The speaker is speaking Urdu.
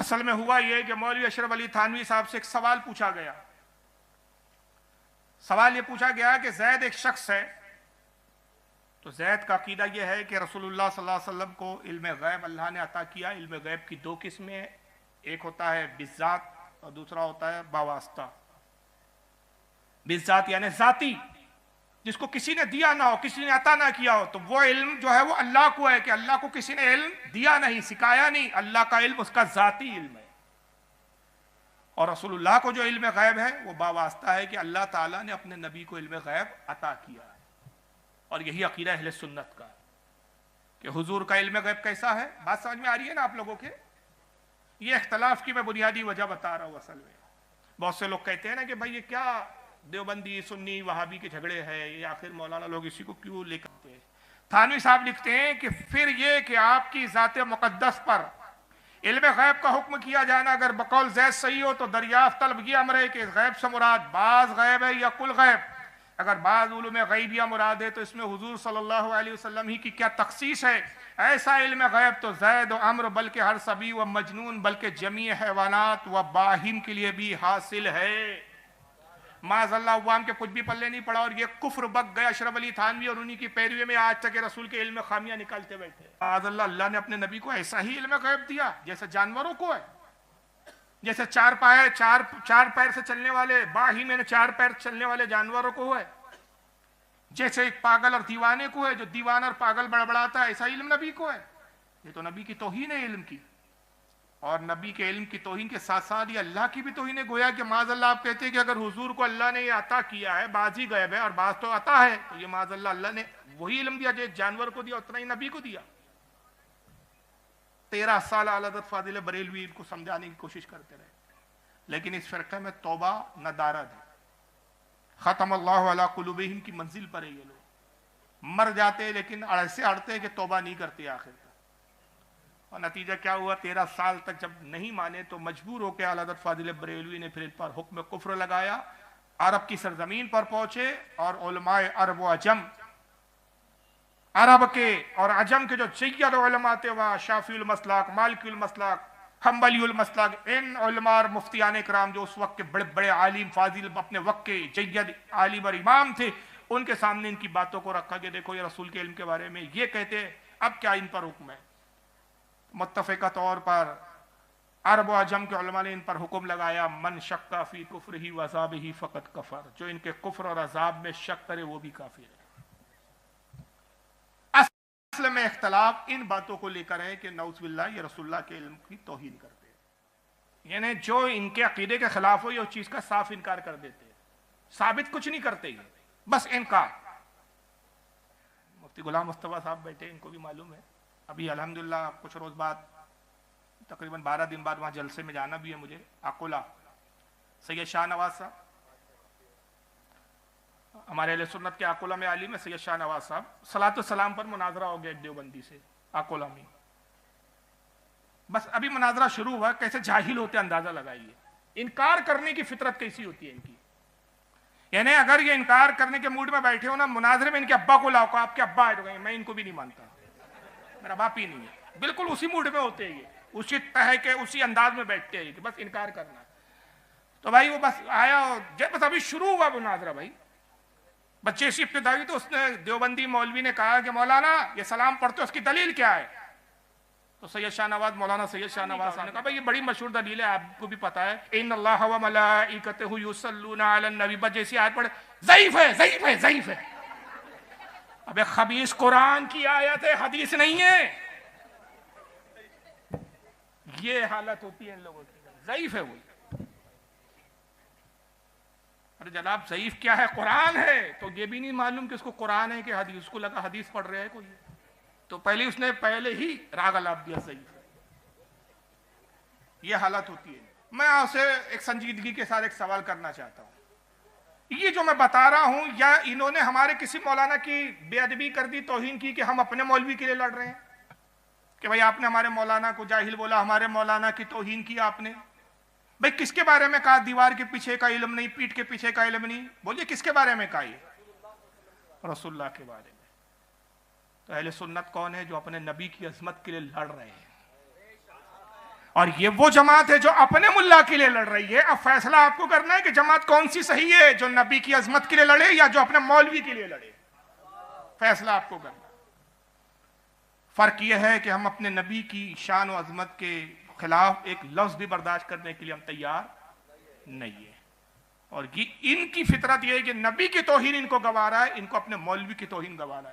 اصل میں ہوا یہ کہ مولوی اشرف علی تھانوی صاحب سے ایک سوال پوچھا گیا. سوال یہ پوچھا گیا کہ زید ایک شخص ہے، تو زید کا عقیدہ یہ ہے کہ رسول اللہ صلی اللہ علیہ وسلم کو علم غیب اللہ نے عطا کیا. علم غیب کی دو قسمیں ہیں، ایک ہوتا ہے بالذات اور دوسرا ہوتا ہے باواسطہ. بالذات یعنی ذاتی، جس کو کسی نے دیا نہ ہو، کسی نے عطا نہ کیا ہو، تو وہ علم جو ہے وہ اللہ کو ہے، کہ اللہ کو کسی نے علم دیا نہیں، سکھایا نہیں. اللہ کا علم اس کا ذاتی علم ہے. اور رسول اللہ کو جو علم غیب ہے وہ باواسطہ ہے کہ اللہ تعالیٰ نے اپنے نبی کو علم غیب عطا کیا ہے. اور یہی عقیدہ اہل سنت کا کہ حضور کا علم غیب کیسا ہے. بات سمجھ میں آ رہی ہے نا آپ لوگوں کے؟ یہ اختلاف کی میں بنیادی وجہ بتا رہا ہوں. اصل میں بہت سے لوگ کہتے ہیں نا کہ بھائی یہ کیا دیوبندی سنی وہابی کے جھگڑے ہیں، یہ آخر مولانا لوگ اسی کو کیوں لے کرتے ہیں. تھانوی صاحب لکھتے ہیں کہ پھر یہ کہ آپ کی ذات مقدس پر علم غیب کا حکم کیا جانا اگر بقول زید صحیح ہو تو دریافت طلب یہ امر ہے کہ غیب سے مراد بعض غیب ہے یا کل غیب. اگر بعض علوم غیبیہ مراد ہے تو اس میں حضور صلی اللہ علیہ وسلم ہی کی کیا تخصیص ہے. ایسا علم غیب تو زید و عمر بلکہ ہر صبی و مجنون بلکہ جمیع حیوانات و باہم کے لیے بھی حاصل ہے. معاذ اللہ عوام کے کچھ بھی پلے نہیں پڑا، اور یہ کفر بک گیا اشرف علی تھانوی اور انہی کی پیروی میں آج تک رسول کے علم خامیاں نکالتے بیٹھے. معاذ اللہ، اللہ نے اپنے نبی کو ایسا ہی علم غیب دیا جیسے جانوروں کو ہے، جیسے چار پیر سے چلنے والے باہی میں چار پیر چلنے والے جانوروں کو ہے، جیسے ایک پاگل اور دیوانے کو ہے، جو دیوانہ اور پاگل بڑبڑاتا ہے، ایسا علم نبی کو ہے. یہ تو نبی کی توہین ہے علم کی. اور نبی کے علم کی توہین کے ساتھ ساتھ یہ اللہ کی بھی توہین ہے. گویا کہ معاذ اللہ آپ کہتے ہیں کہ اگر حضور کو اللہ نے یہ عطا کیا ہے، بعض ہی غیب ہے اور بعض تو عطا ہے، تو یہ معاذ اللہ اللہ نے وہی علم دیا جو ایک جانور کو دیا اتنا ہی نبی کو دیا. 13 سال اعلی حضرت فاضل بریلوی ان کو سمجھانے کی کوشش کرتے رہے، لیکن اس فرقے میں توبہ ندارت ہے. ختم اللہ علی قلوبہم کی منزل پر ہے. یہ لوگ مر جاتے لیکن ایسے اڑتے کہ توبہ نہیں کرتے آخر تک. اور نتیجہ کیا ہوا؟ 13 سال تک جب نہیں مانے تو مجبور ہو کے اعلی حضرت فاضل بریلوی نے پھر ان پر حکم کفر لگایا. عرب کی سرزمین پر پہنچے اور علماء عرب و عجم، عرب کے اور عجم کے جو سید علماء تھے، وہاں شافعی المسلک، مالکی المسلک، حنبلی المسلک، ان علماء اور مفتیان کرام جو اس وقت کے بڑے بڑے عالم فاضل اپنے وقت کے جید عالم اور امام تھے، ان کے سامنے ان کی باتوں کو رکھا کہ دیکھو یہ رسول کے علم کے بارے میں یہ کہتے، اب کیا ان پر حکم ہے. متفقہ طور پر عرب و عجم کے علماء نے ان پر حکم لگایا من شک فی کفرہ و عذابہ فقط کفر. جو ان کے کفر اور عذاب میں شک کرے وہ بھی کافر ہے. اصل میں اختلاف ان باتوں کو لے کر ہے کہ نعوذ باللہ یہ رسول اللہ کے علم کی توہین کرتے ہیں، یعنی جو ان کے عقیدے کے خلاف ہو یہ چیز کا صاف انکار کر دیتے ہیں. ثابت کچھ نہیں کرتے، یہ بس انکار. مفتی غلام مصطفیٰ صاحب بیٹھے، ان کو بھی معلوم ہے. ابھی الحمدللہ کچھ روز بعد، تقریباً 12 دن بعد وہاں جلسے میں جانا بھی ہے مجھے. اکولا سید شاہ نواز صاحب، ہمارے اہل سنت کے اکولا میں عالم ہے سید شاہ نواز صاحب، صلاۃ السلام پر مناظرہ ہو گیا ایک دیوبندی سے اکولا میں. بس ابھی مناظرہ شروع ہوا، کیسے جاہل ہوتے اندازہ لگائیے. انکار کرنے کی فطرت کیسی ہوتی ہے ان کی. یعنی اگر یہ انکار کرنے کے موڈ میں بیٹھے ہو نا، مناظرے میں ان کے ابا کو لاؤ، آپ کے ابا ہے تو کہیں میں ان کو بھی نہیں مانتا، میرا باپ ہی نہیں ہے. بالکل اسی موڈ میں ہوتے ہیں یہ، اسی طرح کے اسی انداز میں بیٹھتے ہیں کہ بس انکار کرنا. تو بھائی وہ بس آیا، بس ابھی شروع ہوا مناظرہ. بھائی بچے سی ابتدائی، تو اس نے دیوبندی مولوی نے کہا کہ مولانا یہ سلام پڑھتے اس کی دلیل کیا ہے؟ تو سید شاہ نواز، مولانا سید شاہ نواز نے کہا بھائی یہ بڑی مشہور دلیل ہے، آپ کو بھی پتا ہے، ان اللہ و ملائکتہ یصلون علی النبی، بس جیسی آیت پڑھے ضعیف ہے ضعیف ہے ضعیف ہے. ابے خبیث، قرآن کی آیت ہے، حدیث نہیں ہے. یہ حالت ہوتی ہے ان لوگوں کی، ضعیف ہے وہی. ارے جناب ضعیف کیا ہے؟ قرآن ہے. تو یہ بھی نہیں معلوم کہ اس کو قرآن ہے کہ حدیث، اس کو لگا حدیث پڑھ رہے ہیں کوئی، تو پہلے اس نے ہی راگ الاپ دیا ضعیف ہے. یہ حالت ہوتی ہے. میں آپ سے ایک سنجیدگی کے ساتھ ایک سوال کرنا چاہتا ہوں. یہ جو میں بتا رہا ہوں، یا انہوں نے ہمارے کسی مولانا کی بے ادبی کر دی، توہین کی، کہ ہم اپنے مولوی کے لیے لڑ رہے ہیں کہ بھائی آپ نے ہمارے مولانا کو جاہل بولا، ہمارے مولانا کی توہین کی آپ نے. بھائی کس کے بارے میں کہا دیوار کے پیچھے کا علم نہیں، پیٹھ کے پیچھے کا علم نہیں؟ بولیے کس کے بارے میں کہا؟ یہ رسول اللہ کے بارے میں. تو اہل سنت کون ہے جو اپنے نبی کی عظمت کے لیے لڑ رہے ہیں؟ اور یہ وہ جماعت ہے جو اپنے ملا کے لیے لڑ رہی ہے. اب فیصلہ آپ کو کرنا ہے کہ جماعت کون سی صحیح ہے, جو نبی کی عظمت کے لیے لڑے یا جو اپنے مولوی کے لیے لڑے. فیصلہ آپ کو کرنا. فرق یہ ہے کہ ہم اپنے نبی کی شان و عظمت کے خلاف ایک لفظ بھی برداشت کرنے کے لیے ہم تیار نہیں ہے. اور ان کی فطرت یہ ہے کہ نبی کی توہین ان کو گوارا ہے, ان کو اپنے مولوی کی توہین گوارا ہے.